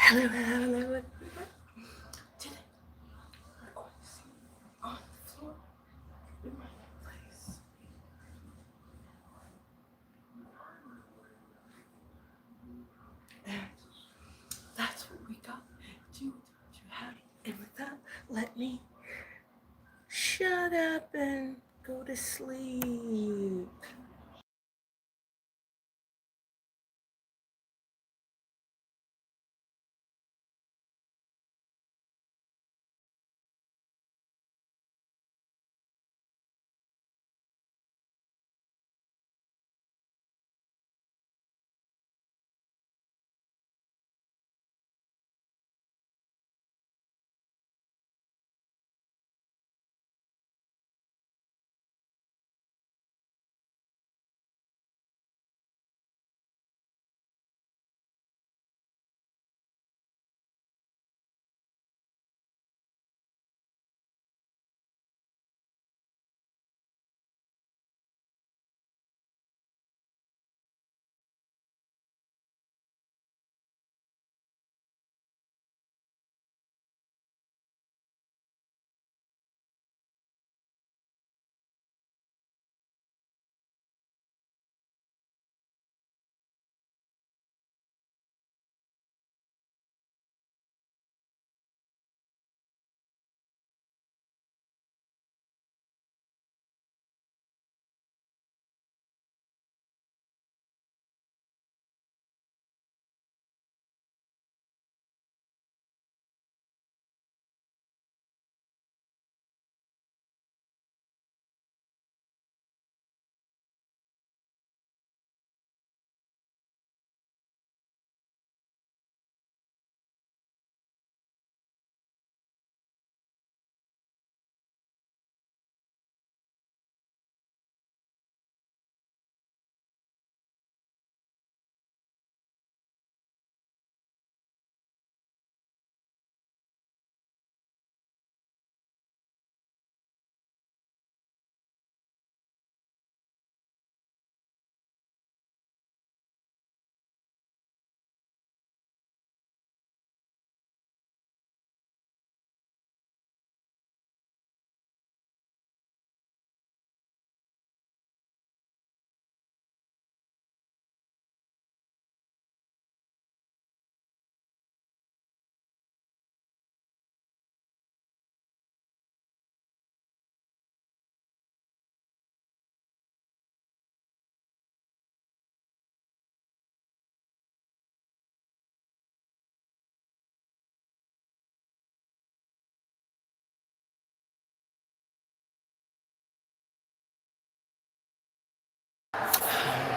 Hello, hello. Today we're going to sleep on the floor in my new place. And that's what we got to have. And with that, let me shut up and go to sleep.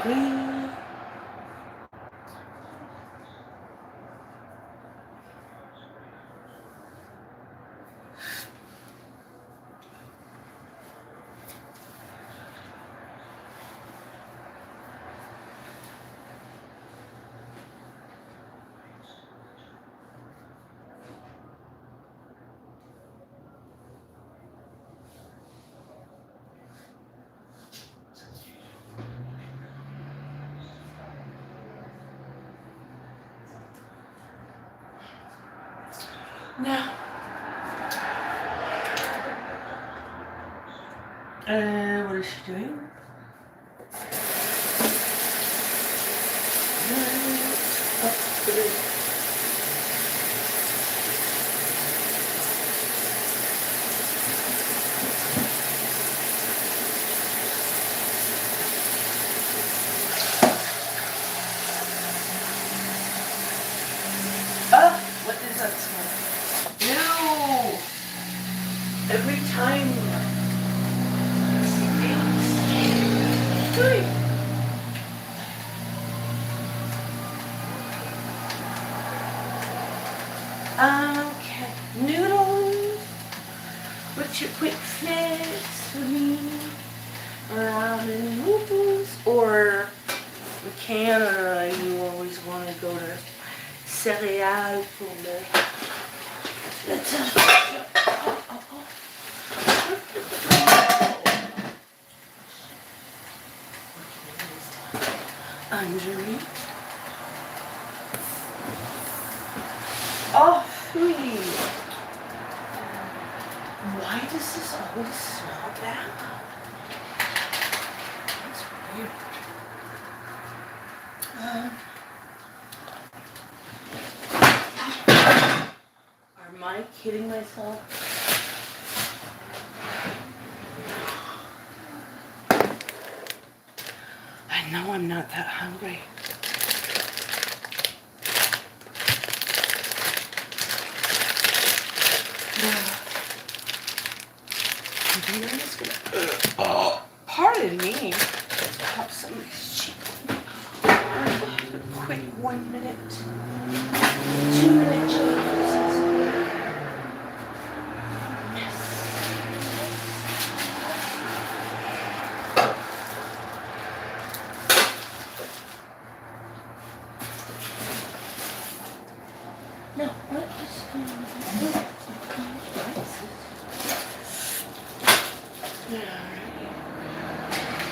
Hungry. Now, what is she doing? What is that smell? No! Every time. Good. Okay. Noodles. What's your quick fix for me? Ramen noodles. Or in Canada, you always want to go to cereal for underneath. Oh, sweet. Why does this always smell bad? That's weird. Am I kidding myself? I know I'm not that hungry. I'm just gonna, pardon me. Pop some of these chicken. Quick 1 minute, 2 minute changes. No, what is going on?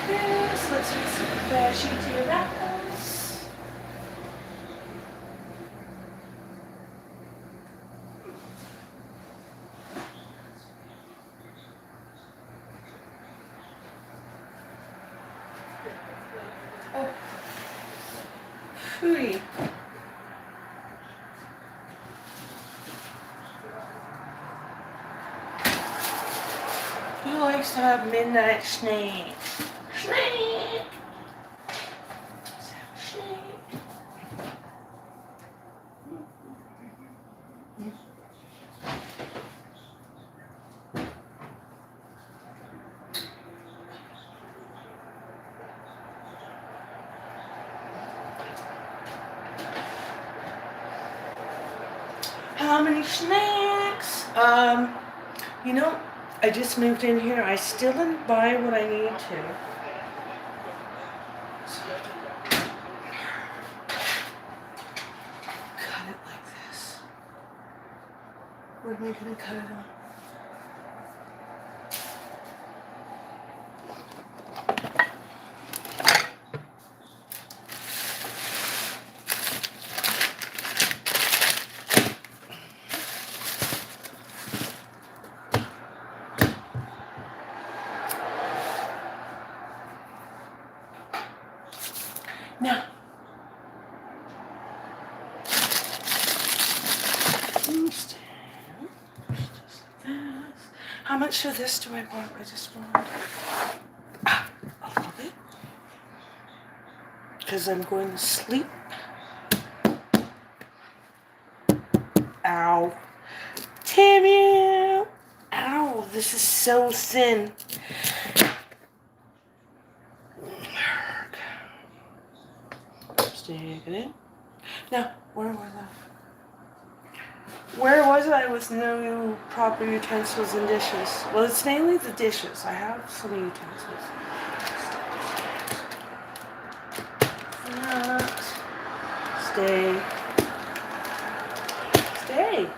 Yes, let's make some veggie to your apples. Oh, free. Who likes to have midnight snacks? Snack! Snack. How many snacks? You know, I just moved in here. I still didn't buy what I need to. Cut it like this. Where am I gonna cut it on? Now, how much of this do I want? I just want a little bit. Because I'm going to sleep. Ow. Tammy! Ow, this is so thin. Stick it in. Now, where was I? Where was I with no proper utensils and dishes? Well, it's mainly the dishes. I have some utensils. Not. Stay. Stay.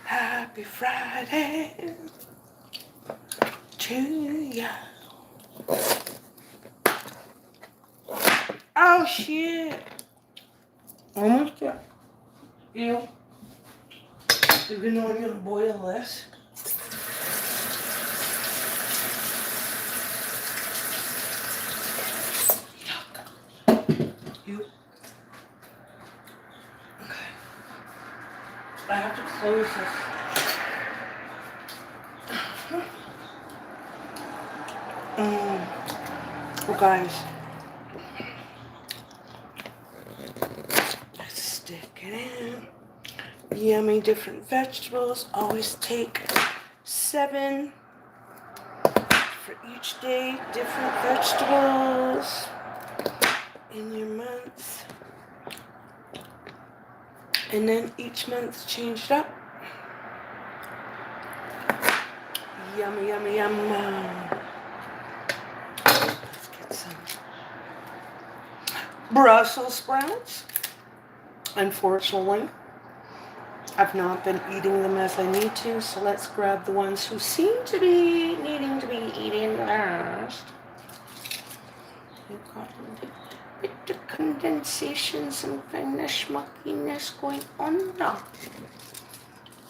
Happy Friday to ya. Oh shit! Almost got you. Even though I'm gonna boil this. You. Okay. I have to close this. Oh, guys. Let's stick it in. Yummy different vegetables. Always take 7 for each day. Different vegetables in your month. And then each month change it up. Yummy, yummy, yum. Let's get some Brussels sprouts. Unfortunately, I've not been eating them as I need to, so let's grab the ones who seem to be needing to be eaten last. You've got a bit of condensation, some kind of schmuckiness going on now.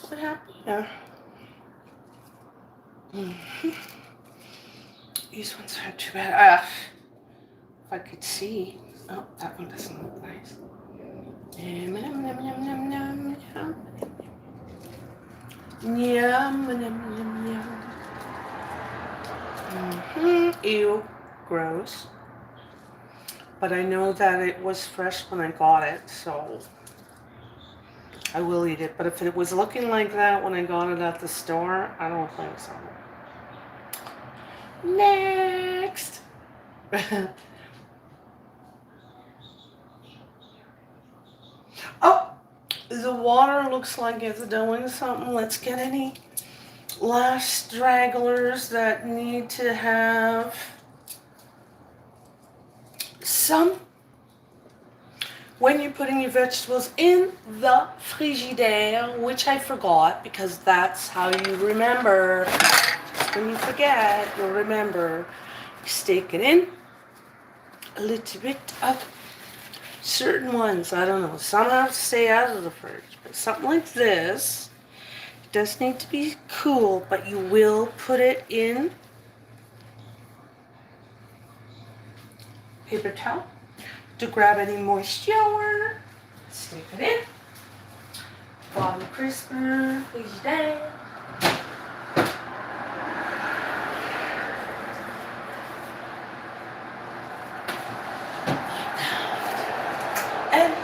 What happened there? These ones aren't too bad. If I could see. Oh, that one doesn't look nice. Yum, yum, yum, yum, yum, yum, yum. Yum, yum, yum, yum. Ew, gross. But I know that it was fresh when I got it, so I will eat it. But if it was looking like that when I got it at the store, I don't think so. Next! Oh! The water looks like it's doing something. Let's get any last stragglers that need to have some. When you're putting your vegetables in the frigidaire, which I forgot because that's how you remember. When you forget, you'll remember. You stick it in. A little bit of certain ones, I don't know. Some have to stay out of the fridge, but something like this does need to be cool, but you will put it in paper towel to grab any moisture. Stick it in. Bottom crisper, please down. And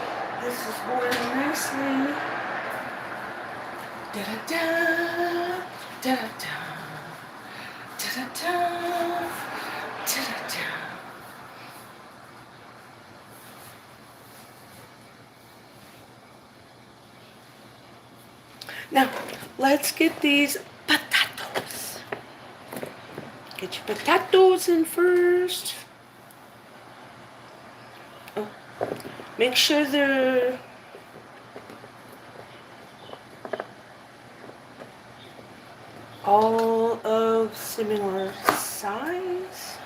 this is boiling nicely. Da-da-da, da-da-da, da-da-da, da-da-da. Now, let's get these potatoes. Get your potatoes in first. Oh, make sure they're all of similar size.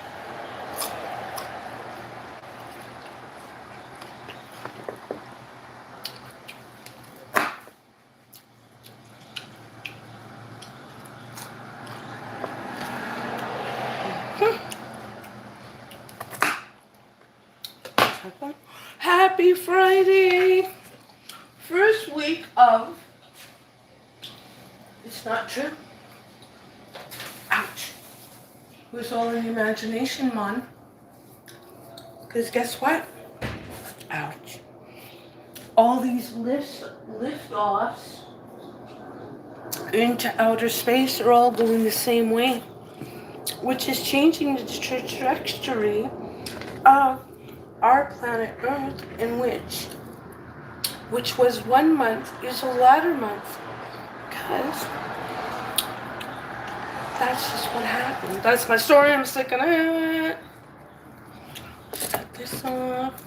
Happy Friday! First week of, it's not true. Ouch. It was all in the imagination, Mon. Because guess what? Ouch. All these lift-offs into outer space are all going the same way, which is changing the trajectory of our planet Earth, in which was 1 month, is a latter month. Because that's just what happened. That's my story. I'm sticking it. Cut this off.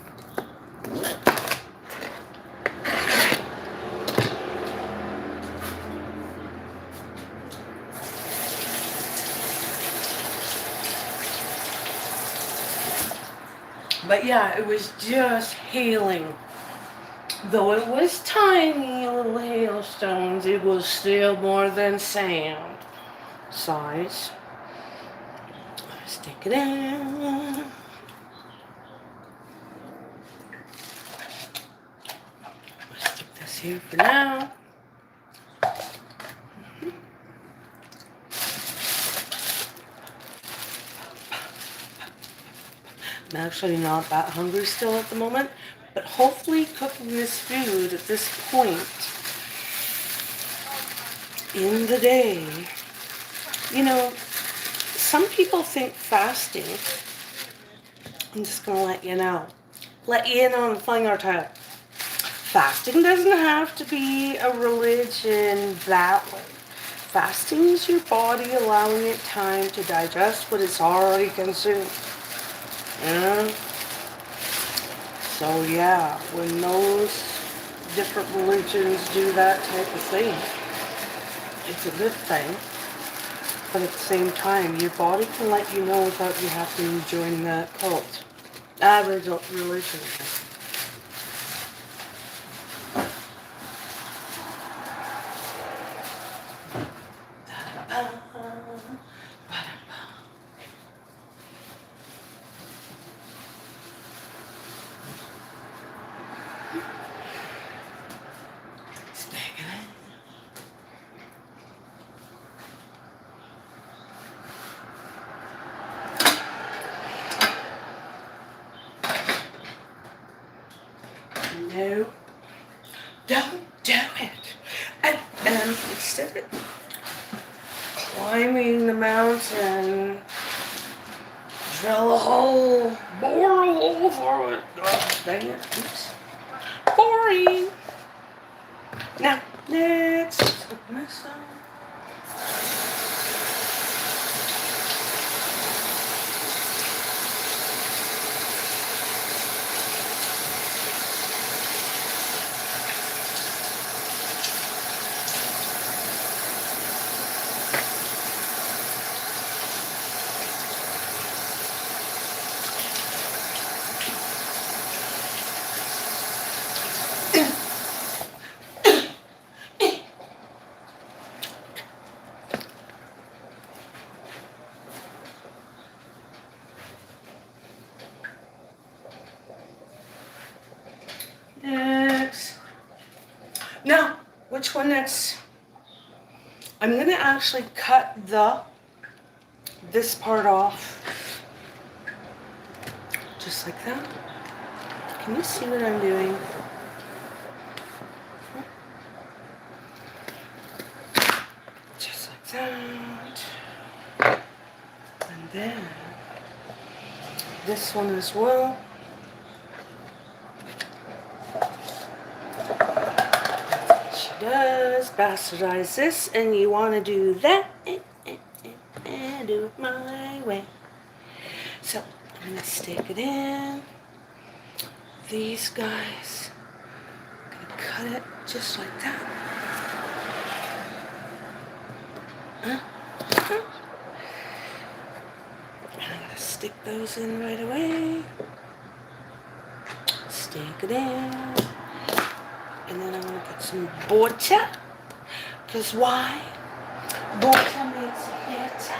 But yeah, it was just hailing. Though it was tiny little hailstones, it was still more than sand size. Stick it in. Stick this here for now. I'm actually not that hungry still at the moment, but hopefully cooking this food at this point in the day, you know, some people think fasting, I'm just going to let you know. Let you in on a thing or two. Fasting doesn't have to be a religion that way. Fasting is your body allowing it time to digest what it's already consumed. Yeah. So yeah, when those different religions do that type of thing, it's a good thing. But at the same time, your body can let you know without you having to join that cult. Religion. No, don't do it. And instead of climbing the mountain, drill a hole, bore a hole for it. Oh, dang it. Oops. Boring. Now, next. Open this up. Next. Now, which one next? I'm going to actually cut this part off. Just like that. Can you see what I'm doing? Just like that. And then this one as well. She does bastardize this, and you want to do that and do it my way. So I'm going to stick it in. These guys, I'm going to cut it just like that. And I'm going to stick those in right away. Stick it in. And then I'm going to get some butter. Because why? Butter makes it better.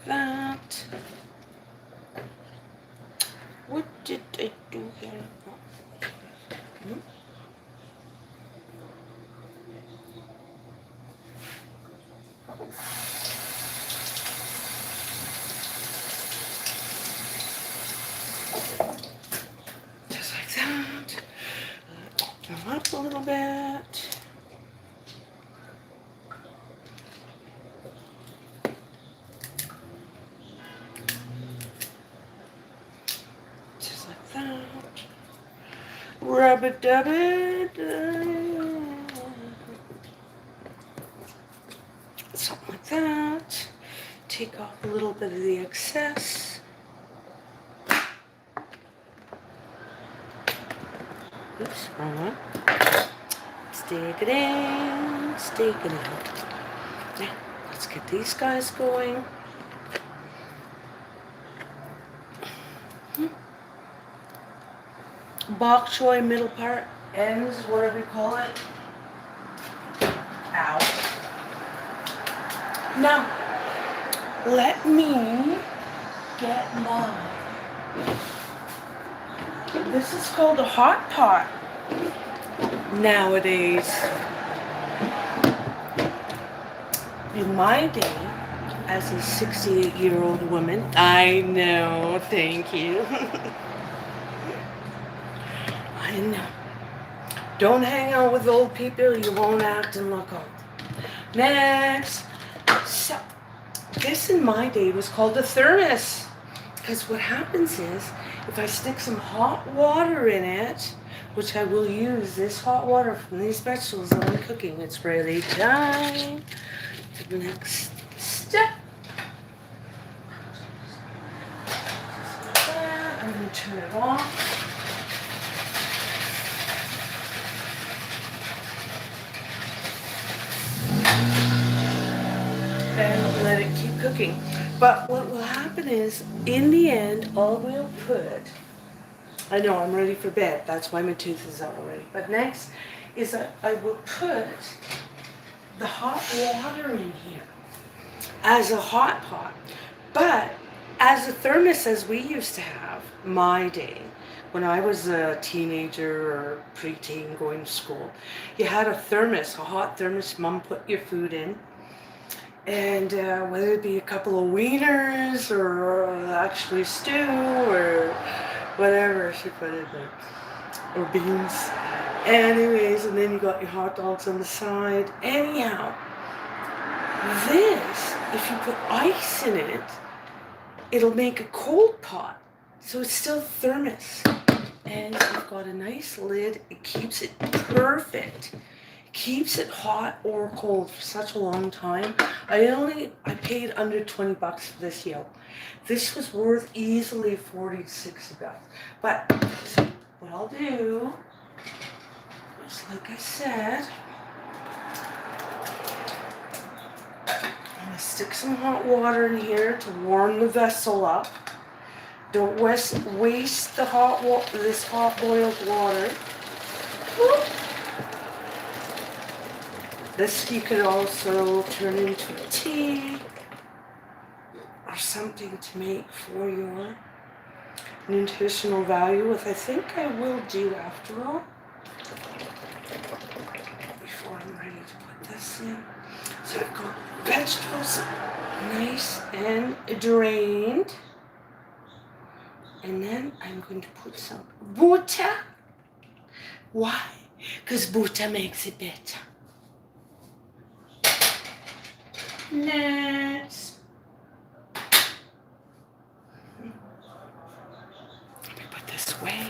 That. What did I do here? Just like that. Open them up a little bit. Just like that. rub-a-dub-it. Something like that. Take off a little bit of the excess. Oops, wrong one. Stick it in, stick it in. Now, let's get these guys going. Bok choy middle part, ends, whatever you call it. Ow. Now, let me get mine. This is called a hot pot nowadays. In my day, as a 68-year-old woman, I know, thank you. I know. Don't hang out with old people, you won't act and look old. Next. So, this in my day was called a thermos. Because what happens is, if I stick some hot water in it, which I will use this hot water from these vegetables that I'm cooking, it's really time to the next step. I'm going to turn it off. And let it keep cooking. But what will happen is, in the end, all we'll put, I know I'm ready for bed, that's why my tooth is out already. But next is that I will put the hot water in here as a hot pot. But as a thermos as we used to have, my day, when I was a teenager or preteen going to school, you had a thermos, a hot thermos, Mom put your food in. And whether it be a couple of wieners or actually stew or whatever she put in there, or beans. Anyways, and then you got your hot dogs on the side. Anyhow, this, if you put ice in it, it'll make a cold pot. So it's still thermos. And you've got a nice lid. It keeps it perfect. Keeps it hot or cold for such a long time. I paid under 20 bucks for this yoke. This was worth easily 40 to 60 bucks. But so what I'll do is, like I said, I'm going to stick some hot water in here to warm the vessel up. Don't waste the this hot boiled water. Whoop. This you could also turn into a tea or something to make for your nutritional value, which I think I will do after all, before I'm ready to put this in. So I've got vegetables nice and drained. And then I'm going to put some butter. Why? Because butter makes it better. Next, let me put this away.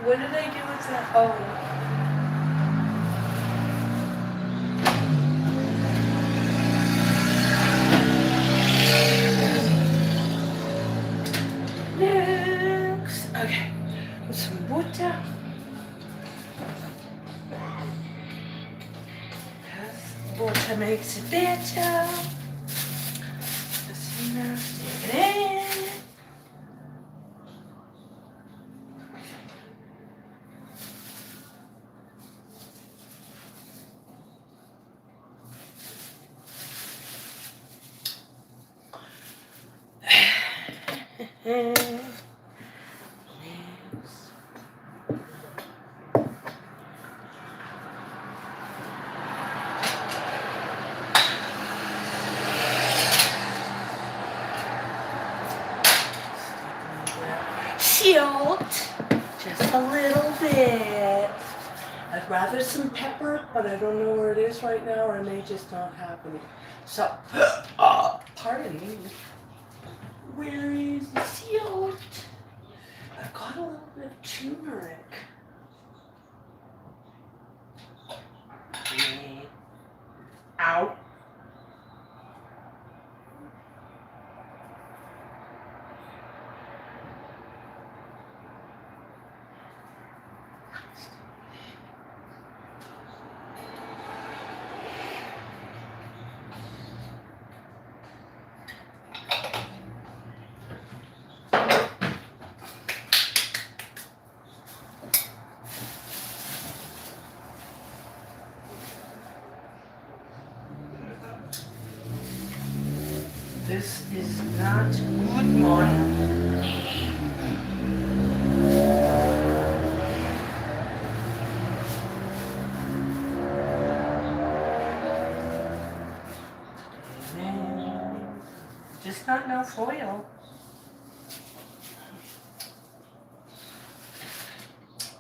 What did I do with that? Oh. Next. Okay. With some butter. Because butter makes it better. Just, stick it in. salt. Just a little bit. I'd rather some pepper, but I don't know where it is right now, or I may just not have any. So, pardon me. Where is the salt? I've got a little bit of turmeric. Ow. This is not good morning. Just not no foil.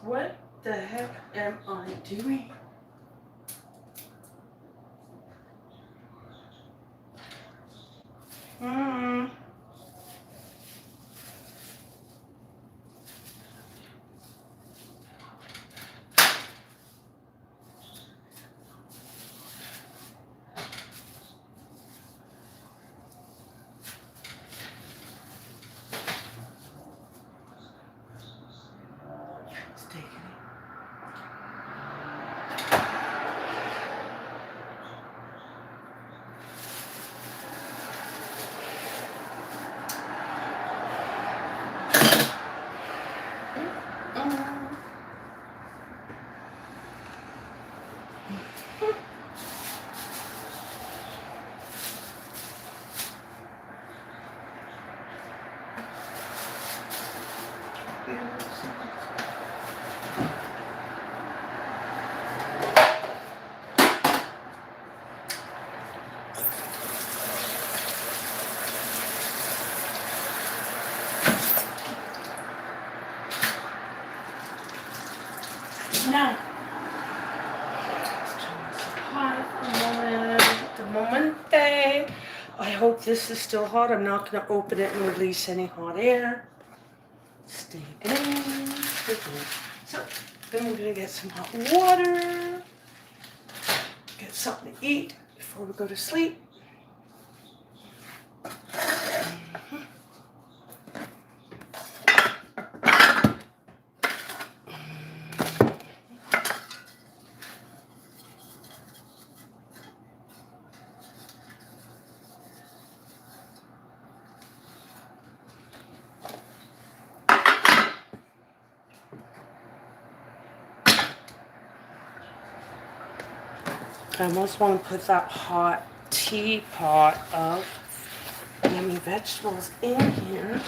What the heck am I doing? It's taking it. Now, let's turn this hot a moment. I hope this is still hot. I'm not going to open it and release any hot air. Stay in. So, then we're going to get some hot water. Get something to eat before we go to sleep. I almost want to put that hot teapot of yummy vegetables in here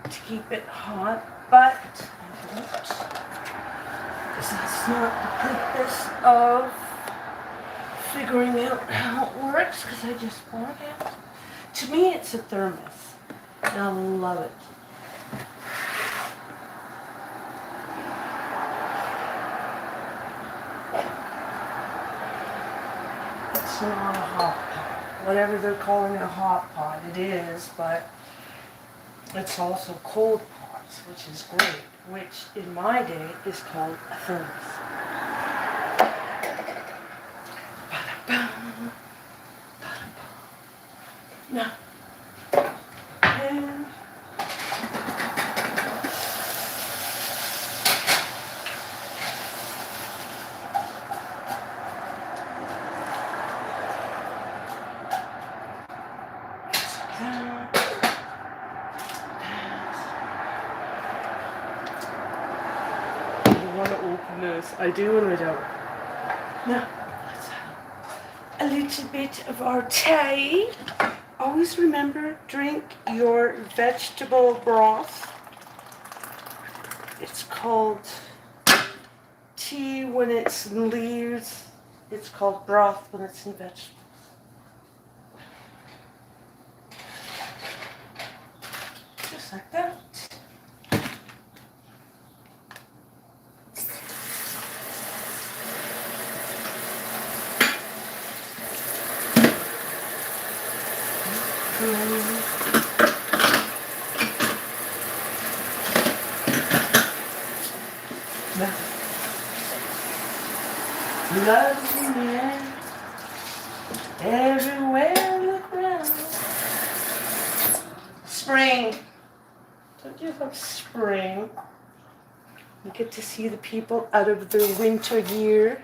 to keep it hot, but I don't. Because that's not the purpose of figuring out how it works, because I just bought it. To me, it's a thermos, and I love it. It's not a hot pot. Whatever they're calling a hot pot, it is, but it's also cold pots, which is great, which in my day is called a thermos. Ba-da-bum, ba-da-bum. Now, and I do and I don't. Now, let's have a little bit of our tea. Always remember, drink your vegetable broth. It's called tea when it's in leaves. It's called broth when it's in vegetables. Just like that. Lovely man, everywhere I look around. Spring. Don't you love spring? You get to see the people out of their winter gear.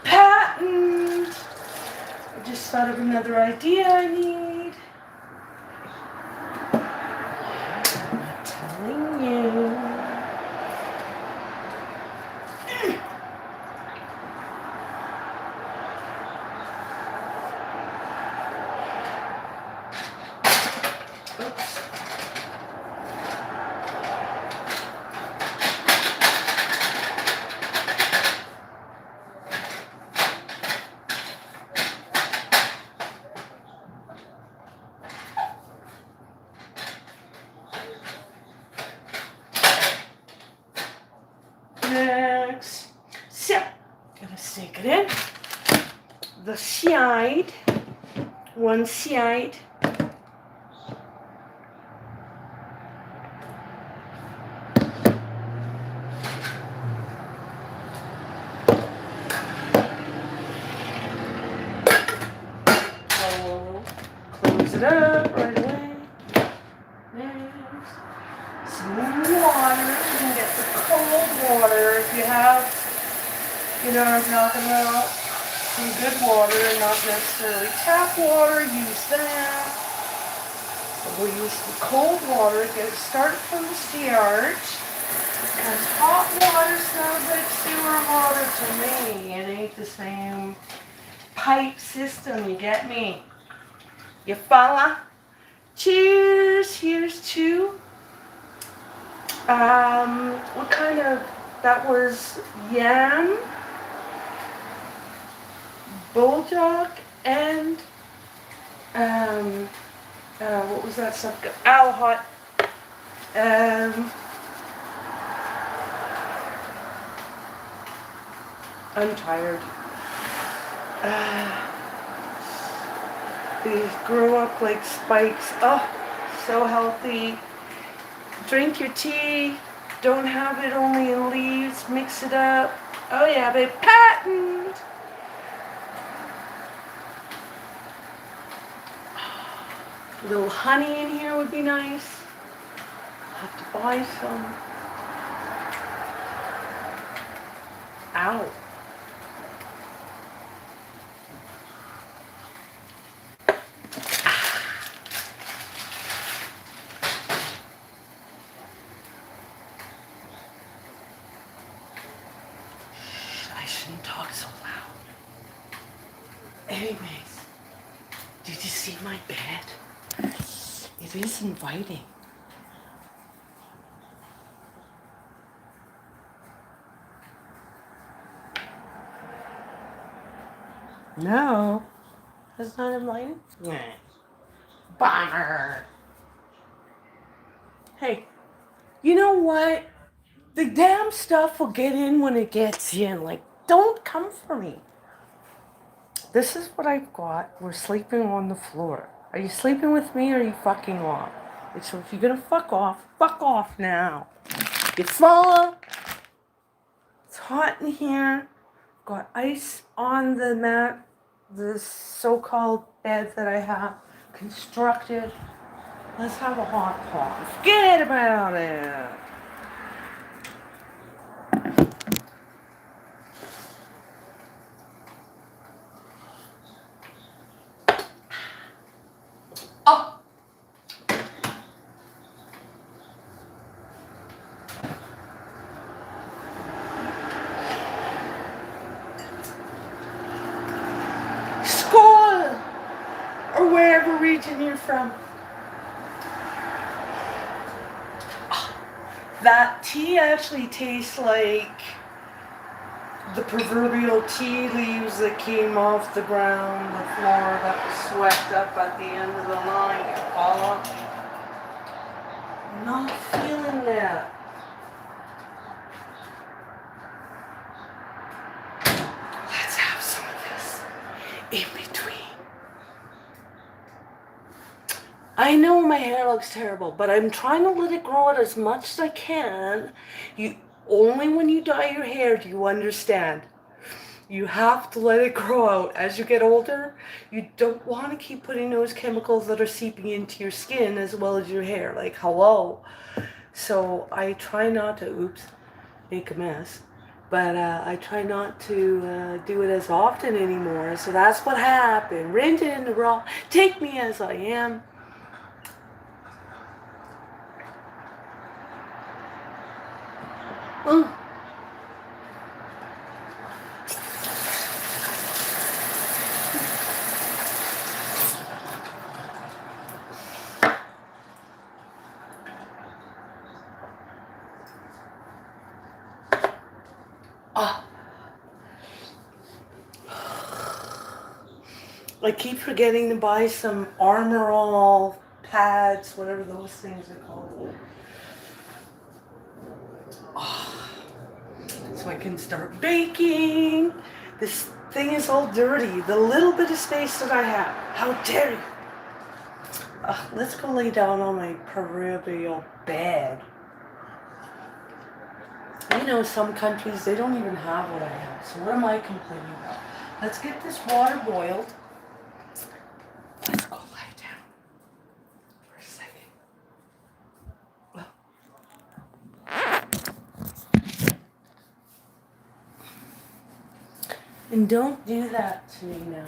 Patent! I just thought of another idea I need. I'm telling you. Oops. Next. So, gonna stick it in. The side. One side. Close it up right away. Next. Some water. You can get the cold water if you have, you know what I'm talking about. Some good water and not necessarily tap water. Use that. But we'll use some cold water. Get it started from the start. Because hot water smells like sewer water to me. It ain't the same pipe system, you get me? You follow? Cheers! Here's to what kind of, that was yam, bulldog, and what was that stuff? Owl hot. I'm tired. They grow up like spikes. Oh, so healthy. Drink your tea. Don't have it only in leaves. Mix it up. Oh yeah, babe. Patent! A little honey in here would be nice. I'll have to buy some. Ow. I shouldn't talk so loud. Anyways, did you see my bed? It is inviting. No. That's not inviting? Nah. Bummer. Hey, you know what? The damn stuff will get in when it gets in. Like, don't come for me. This is what I've got. We're sleeping on the floor. Are you sleeping with me or are you fucking off? So if you're gonna fuck off now. You follow? It's hot in here. Got ice on the mat, the so-called bed that I have constructed. Let's have a hot pot. Forget about it. Oh. Skål! Or wherever region you're from. That tea actually tastes like the proverbial tea leaves that came off the ground, the floor that was swept up at the end of the line. I'm not feeling that. Let's have some of this in between. I know my hair looks terrible, but I'm trying to let it grow out as much as I can. Only when you dye your hair do you understand. You have to let it grow out. As you get older, you don't want to keep putting those chemicals that are seeping into your skin as well as your hair. Like, hello. So I try not to, make a mess. But I try not to do it as often anymore. So that's what happened. Rent it in the raw. Take me as I am. Mm. Ah. I keep forgetting to buy some Armor All pads, whatever those things are called. Oh, so I can start baking. This thing is all dirty. The little bit of space that I have. How dare you? Let's go lay down on my proverbial bed. You know, some countries, they don't even have what I have. So what am I complaining about? Let's get this water boiled. Let's go lie down for a second. And don't do that to me now.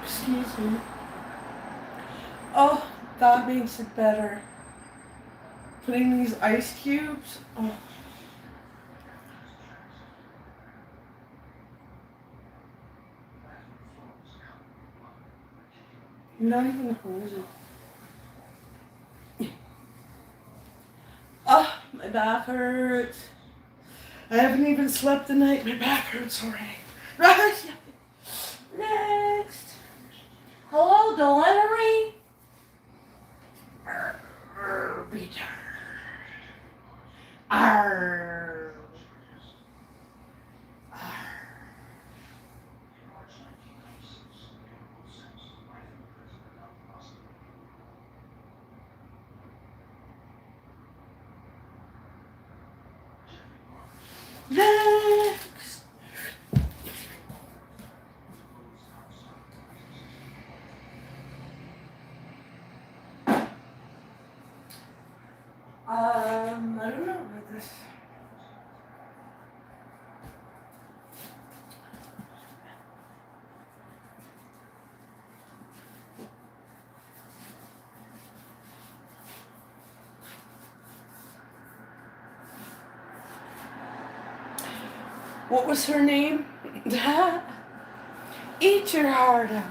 Excuse me. Oh, that makes it better. Putting these ice cubes. Oh. I'm not even frozen. Oh, my back hurts. I haven't even slept the night. My back hurts already. Right. Next. Hello, delivery. Return. Arr. Next. I don't know about this. What was her name? Eat your heart out.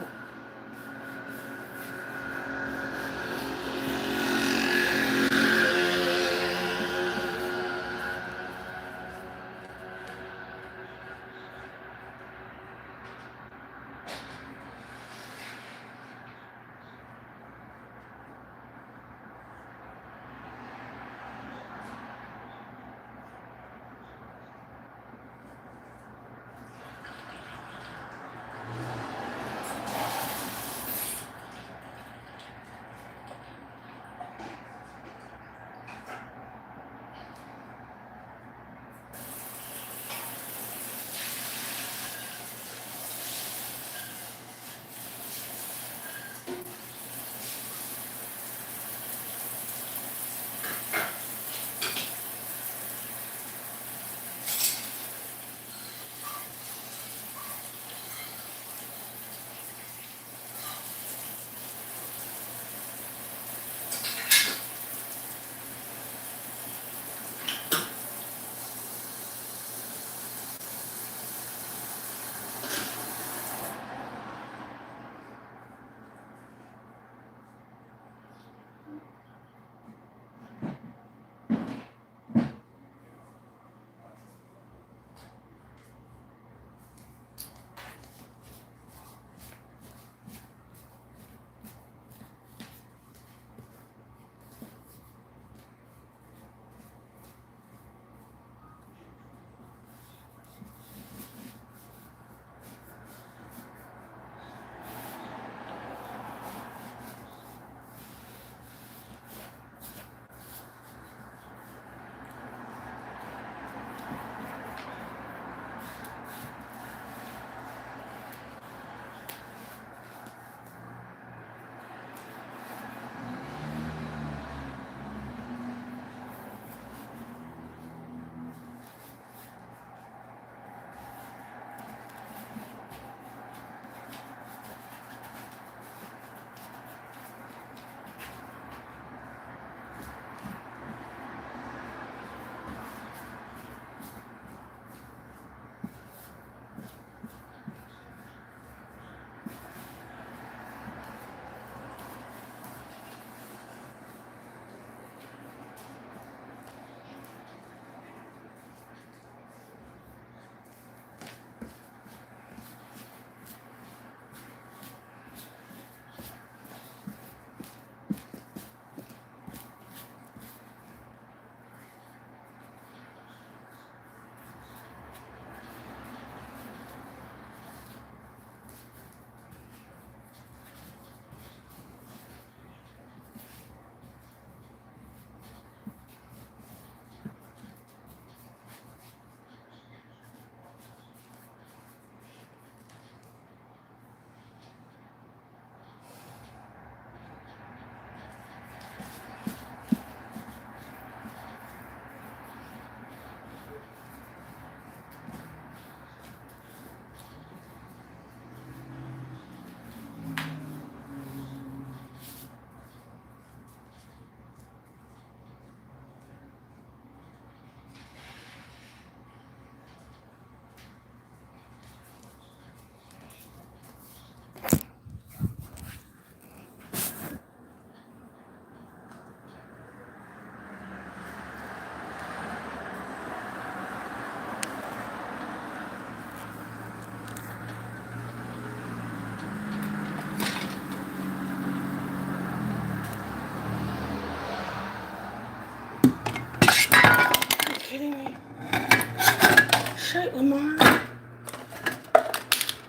Lamar.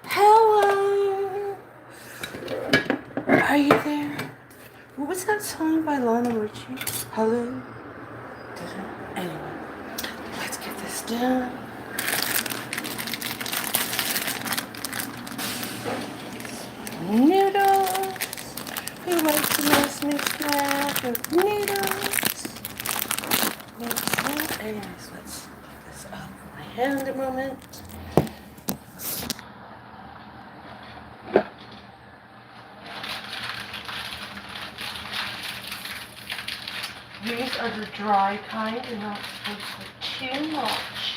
Hello. Are you there? What was that song by Lionel Richie? Hello. Anyway, let's get this done. Noodles. Who likes a nice mixed snack of noodles? Mix that. Anyways, let's put this up my hand a moment. These are the dry kind. You're not supposed to put too much.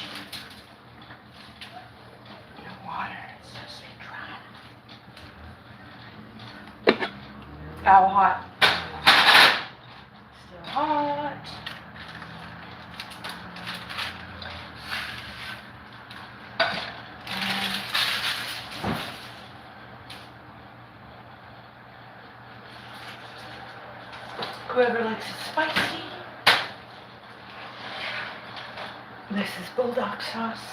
The water is supposed to be dry. How hot? Still hot. Whoever likes it spicy. This is bulldog sauce.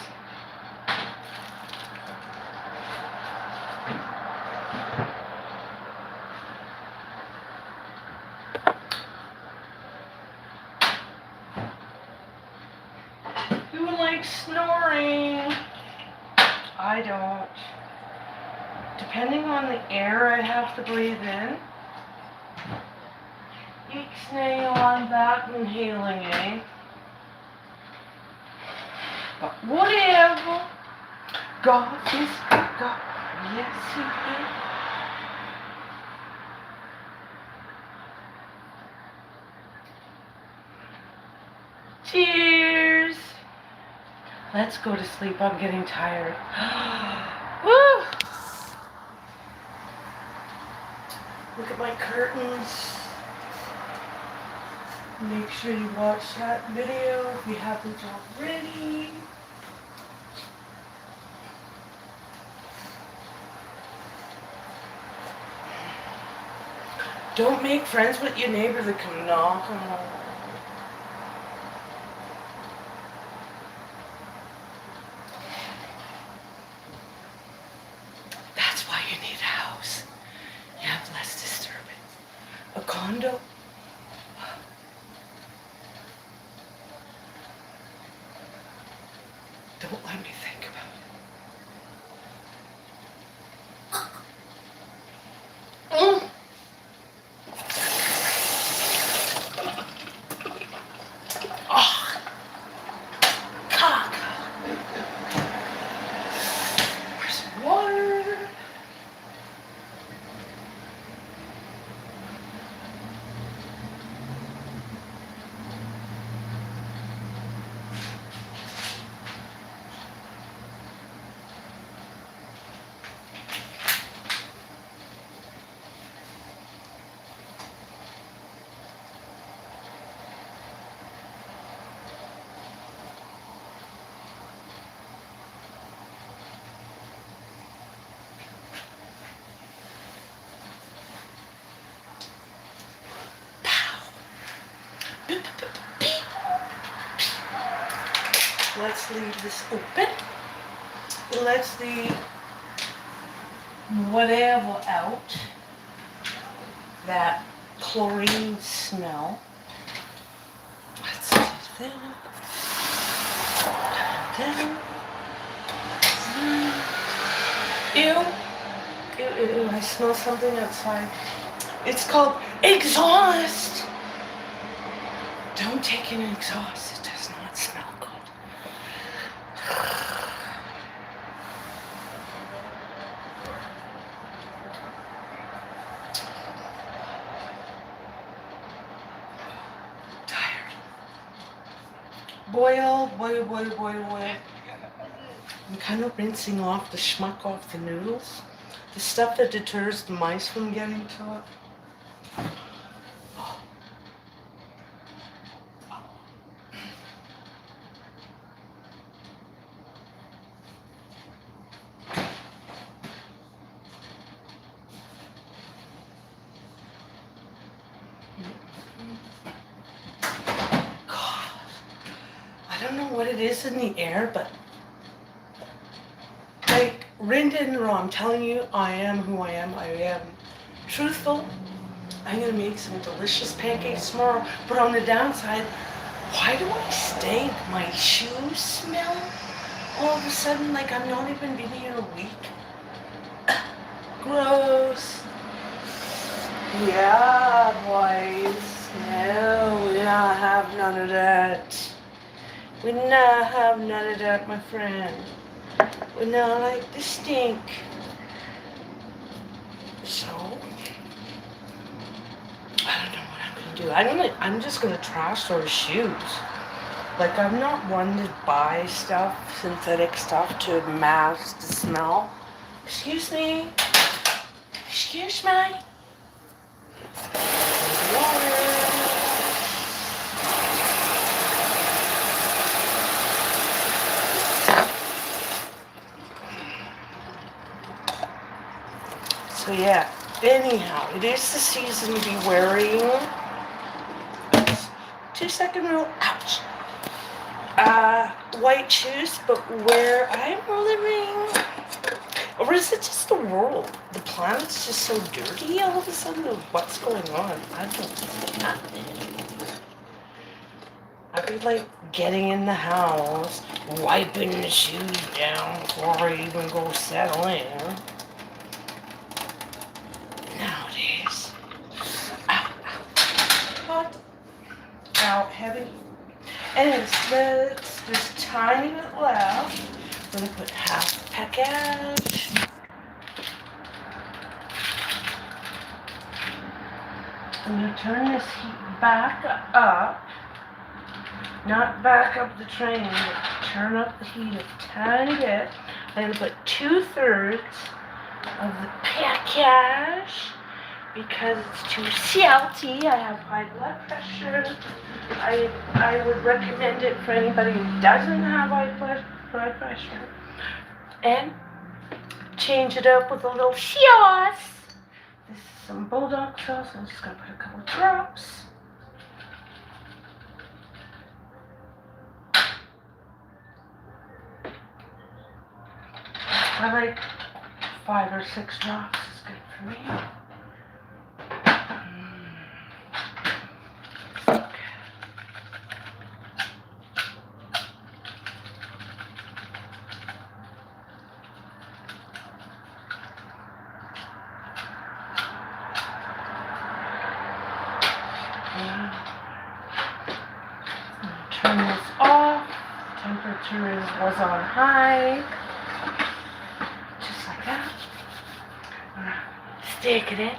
Who likes snoring? I don't. Depending on the air I have to breathe in. Ixnay on that inhaling, eh? But whatever. God is God. Yes, He is. Cheers. Let's go to sleep. I'm getting tired. Woo! Look at my curtains. Make sure you watch that video if you haven't already. Don't make friends with your neighbor that come knock on the door. That's why you need a house. You have less disturbance. A condo? Don't let me think about it. Oh, cock. Where's some water? Let's leave this open. Let's the whatever out. That chlorine smell. Let's do that. Ew. Ew, ew, ew. I smell something outside. It's called exhaust. Don't take in exhaust. It does not smell good. Tired. Boil, boil, boil, boil, boil. I'm kind of rinsing off the schmuck off the noodles. The stuff that deters the mice from getting to it. God, I don't know what it is in the air, but Rin didn't know. I'm telling you, I am who I am. I am truthful. I'm going to make some delicious pancakes tomorrow. But on the downside, why do I stink? My shoes smell all of a sudden like I've not even been here a week. Gross. Yeah, boys. No, we not have none of that. We not have none of that, my friend. We not like to stink. So, I don't know what I'm gonna do. I'm just gonna trash those shoes. Like, I'm not one to buy stuff, synthetic stuff, to mask the smell. Excuse me. Excuse me. Water. So yeah, anyhow, it is the season to be wearing 2-second rule, ouch, white shoes, but where I'm living, or is it just the world? The planet's just so dirty all of a sudden, or what's going on? I don't know. I'd be like getting in the house, wiping the shoes down before I even go settle in. Nowadays. Ow, ow. Hot. Ow, heavy. Anyways, there's a tiny bit left. I'm gonna put half the package. I'm gonna turn this heat back up. Not back up the train, but turn up the heat a tiny bit. I'm gonna put 2/3 of the package because it's too salty. I have high blood pressure. I would recommend it for anybody who doesn't have high blood pressure. And change it up with a little sauce. This is some bulldog sauce. I'm just gonna put a couple drops. I like 5 or 6 drops. It's good for me. Turn this off. Temperature was on high. Just like that. Stick it in.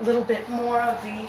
A little bit more of the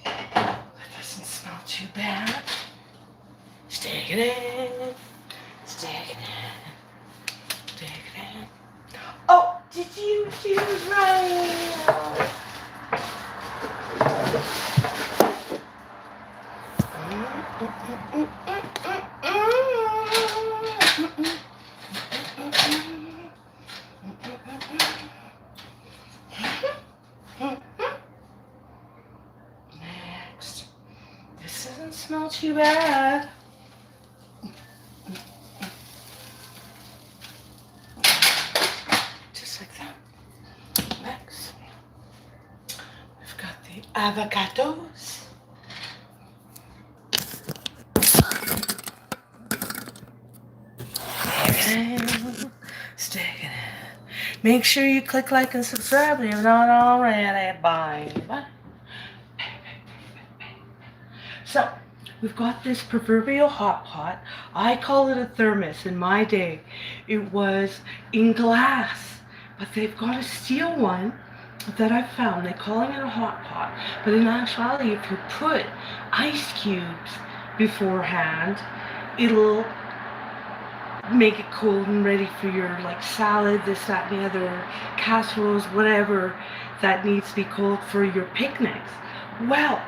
that doesn't smell too bad. Stick it in. Stick it in. Stick it in. Oh, did you do right? Next. This doesn't smell too bad. Just like that. Next. We've got the avocados. Stick it in. Make sure you click like and subscribe if you're not already. Bye. Bye. So, we've got this proverbial hot pot. I call it a thermos. In my day, it was in glass, but they've got a steel one, that I've found, they're calling it a hot pot, but in actuality, if you put ice cubes beforehand, it'll make it cold and ready for your like salad, this, that, and the other, casseroles, whatever that needs to be cold for your picnics. Well,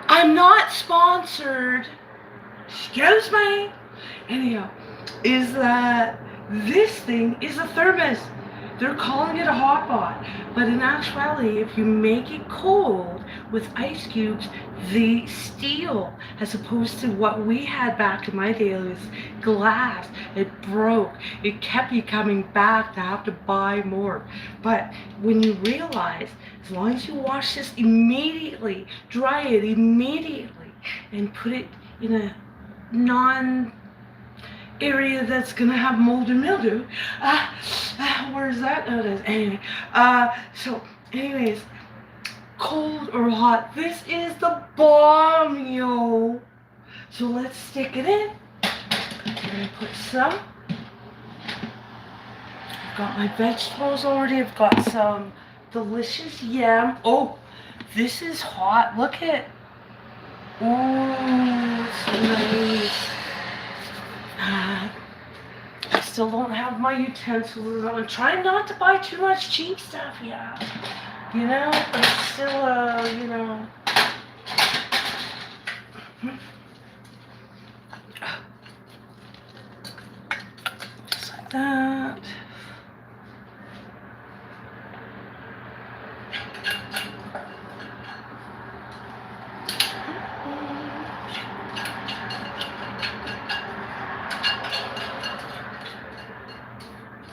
I'm not sponsored. Excuse me. Anyhow, is that this thing is a thermos. They're calling it a hot pot, but in actuality, if you make it cold with ice cubes, the steel, as opposed to what we had back in my day, was glass. It broke. It kept you coming back to have to buy more. But when you realize, as long as you wash this immediately, dry it immediately, and put it in a non area that's gonna have mold and mildew. Where's that? Oh, it is. Anyway, so anyways, cold or hot, this is the bomb, yo. So let's stick it in. I'm gonna put some. I've got my vegetables already. I've got some delicious yam. Oh, this is hot. Look at. Oh, it's so nice. I still don't have my utensils. I'm trying not to buy too much cheap stuff, yeah. You know, but it's still, you know. Just like that.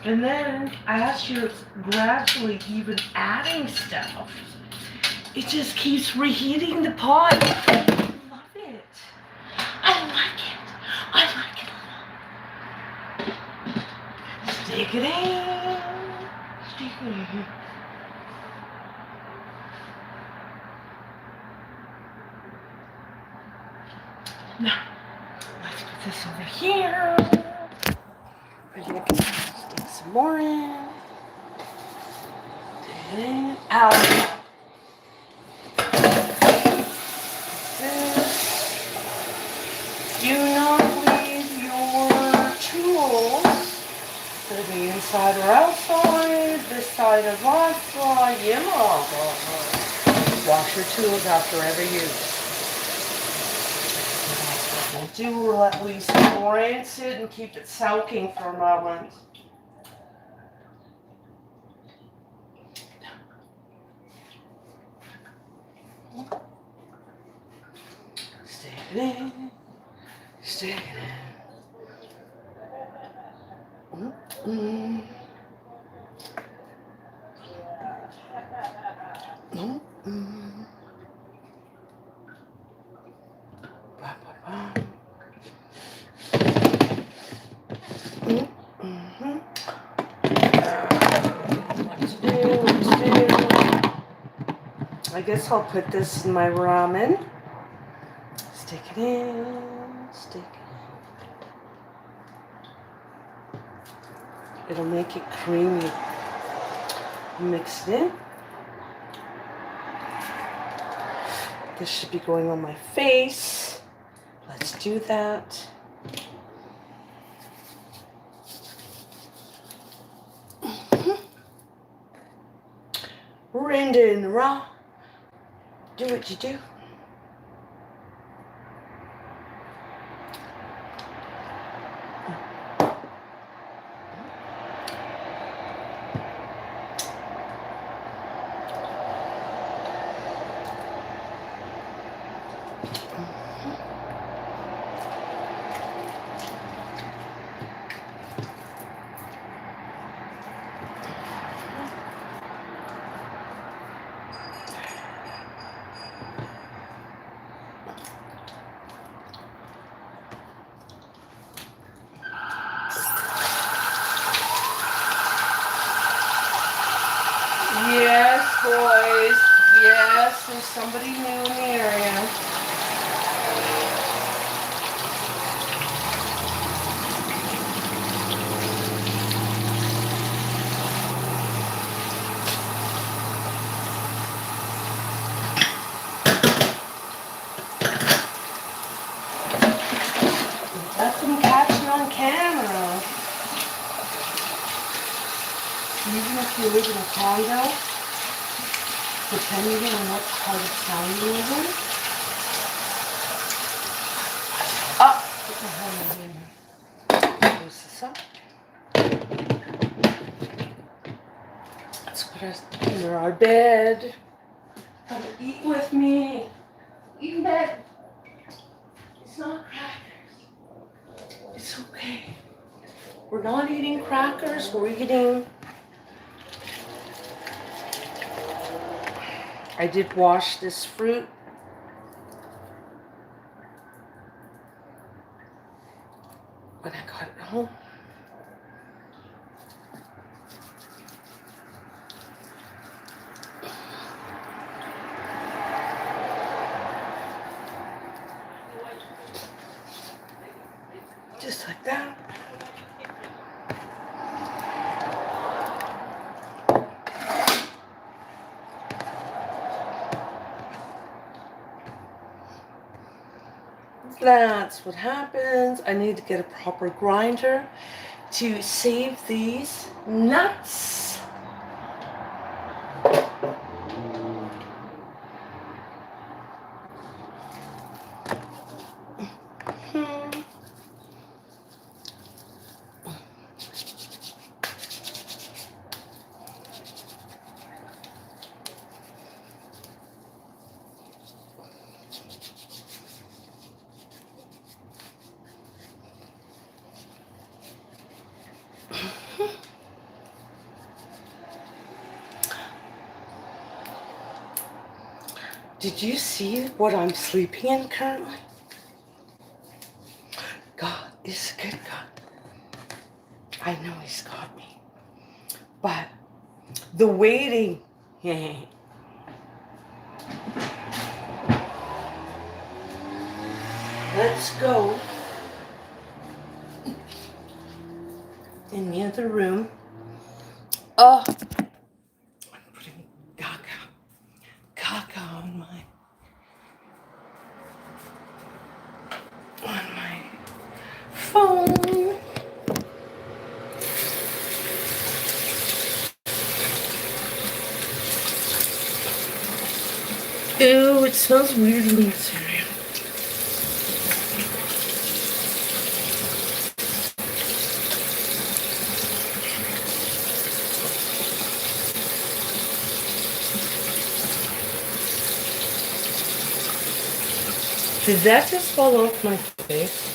And then, as you're gradually even adding stuff, it just keeps reheating the pot. I love it. I like it. I like it. Stick it in. Stick it in. Now, let's put this over here. Stick some more in. Stick it in. Out. Do not leave your tools to be inside or outside, this side or that side. Wash your tools after every use. We'll do at least rinse it and keep it soaking for a moment. Stick it in. Stick it in. Mm-mm. Mm-mm. Ba-ba-ba. Mm-hmm. What to do? I guess I'll put this in my ramen. Stick it in. Stick it. It'll make it creamy. Mix it in. This should be going on my face. Let's do that. Rinda in the raw. Do what you do. Yes, boys. Yes, there's somebody new in the area. even if you live in a condo, depending on what part of town you live in. Oh, what the hell am I doing here? Close this up. Let's put us under our bed. Come eat with me. Eat in bed. It's not crackers. It's okay. We're not eating crackers. We're eating... I did wash this fruit. When I got it home. Just like that. That's what happens. I need to get a proper grinder to save these nuts. Did you see what I'm sleeping in currently? God is a good God. I know He's got me. But the waiting. Let's go in the other room. Oh, I'm putting caca on my phone. Ew, it smells weird in this area. Did that just fall off my face?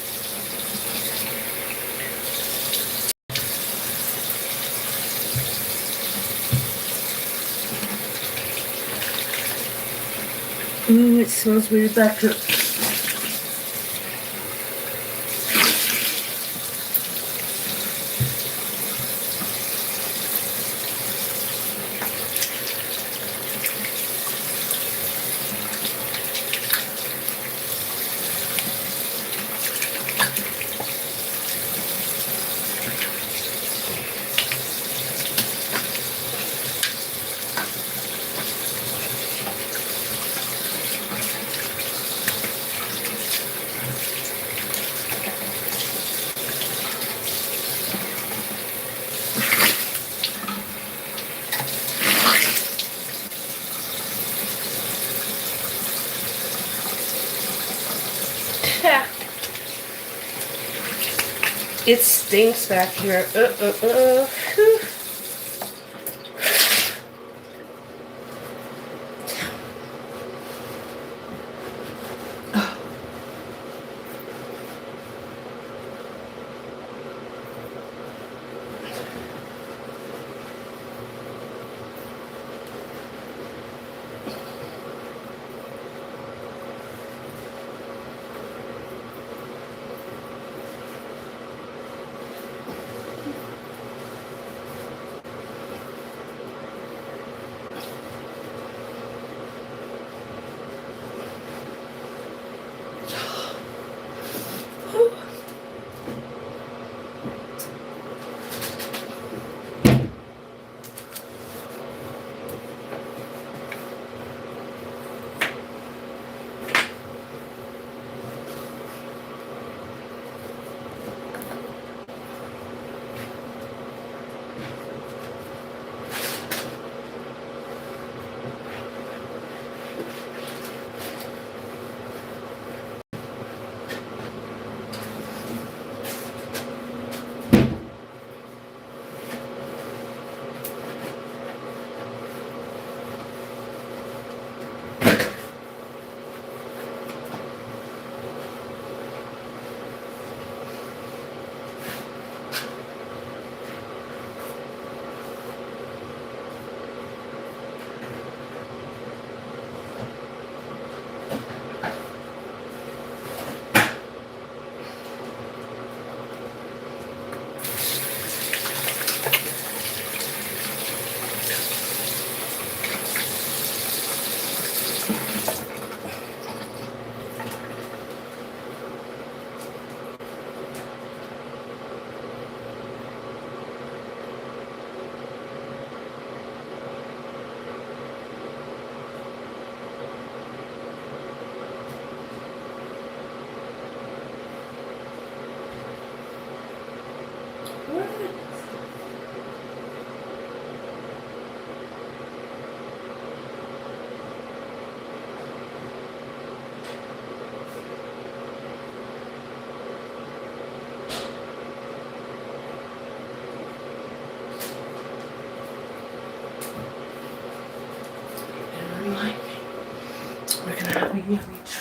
Ooh, it smells weird back here. It stinks back here. Whew.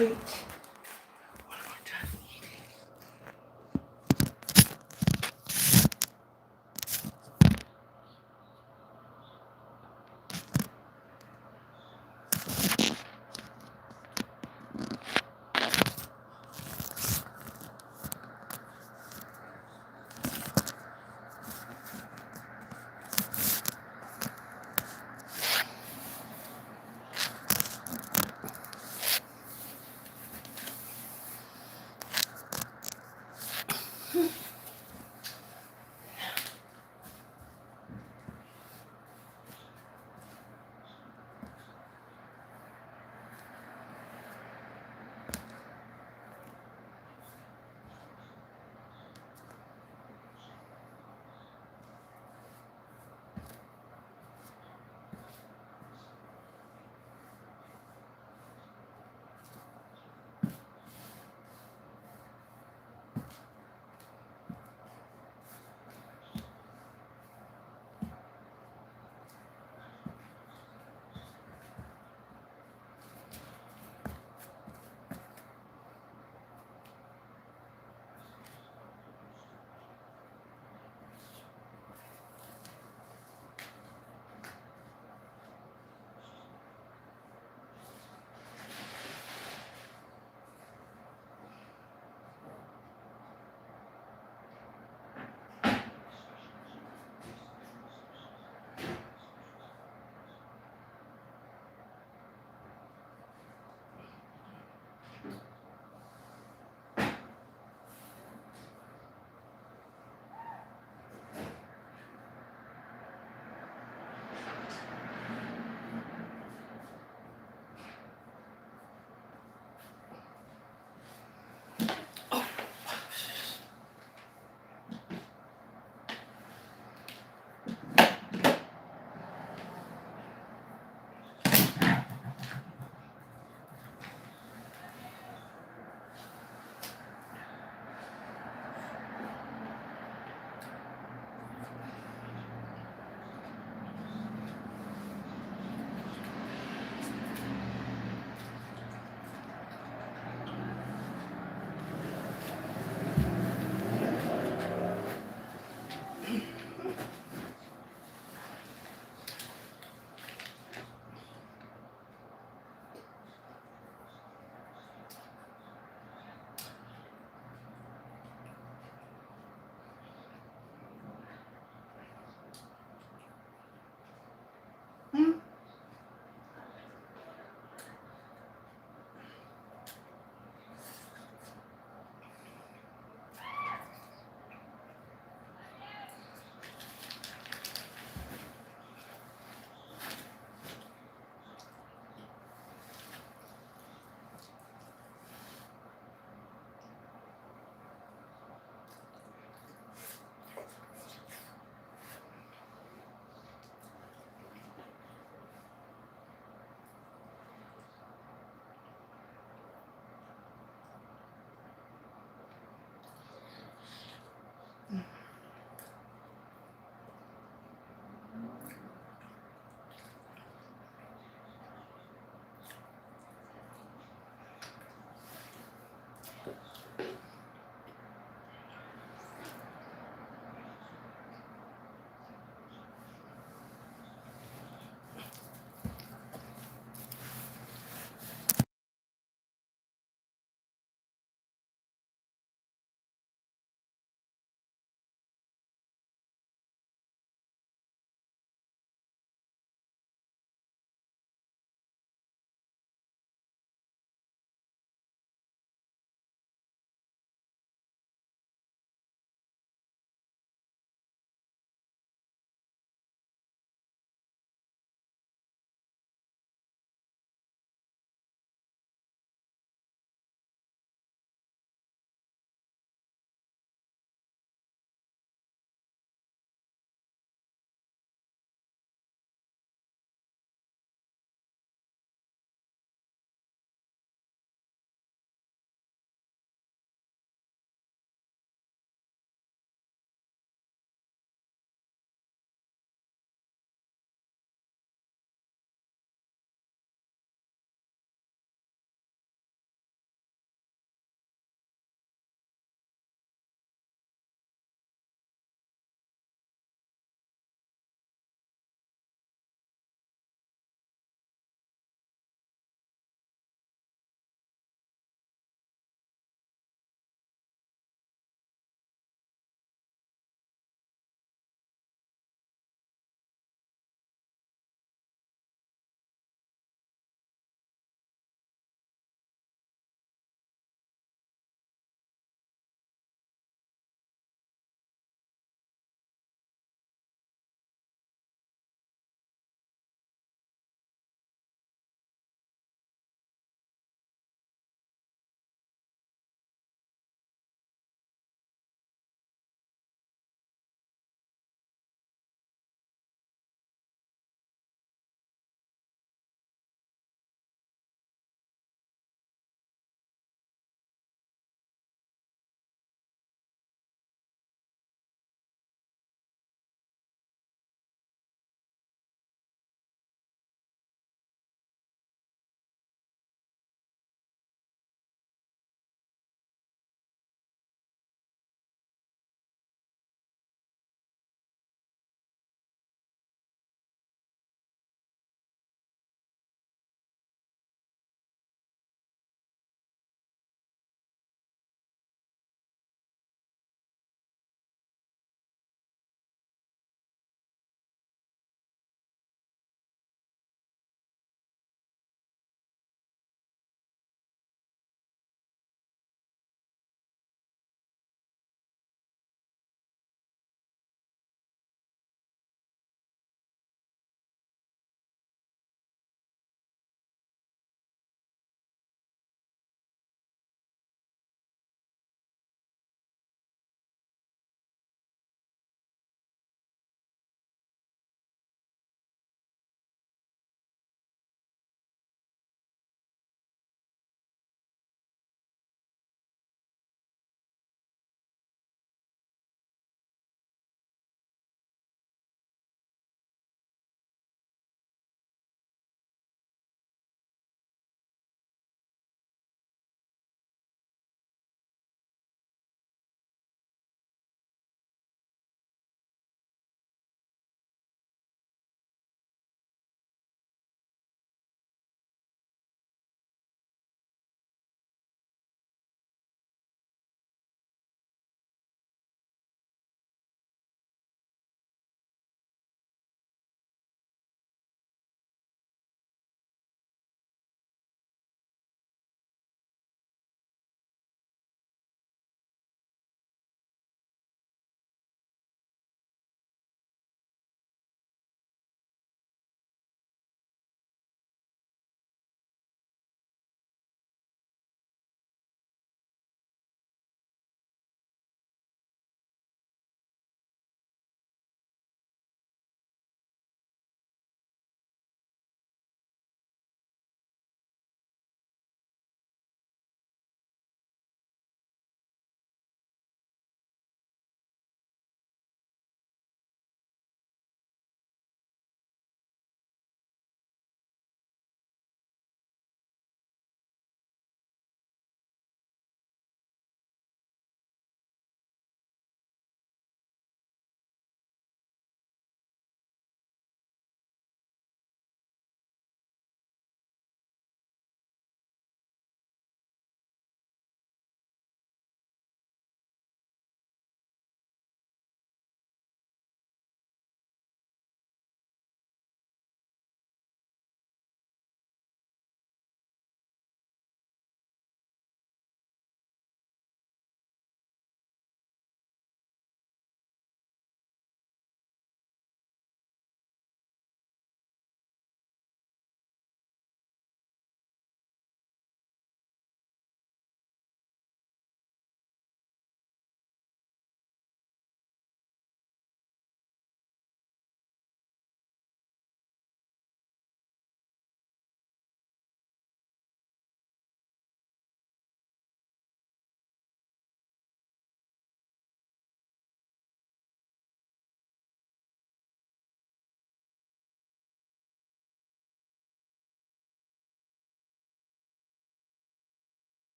treat.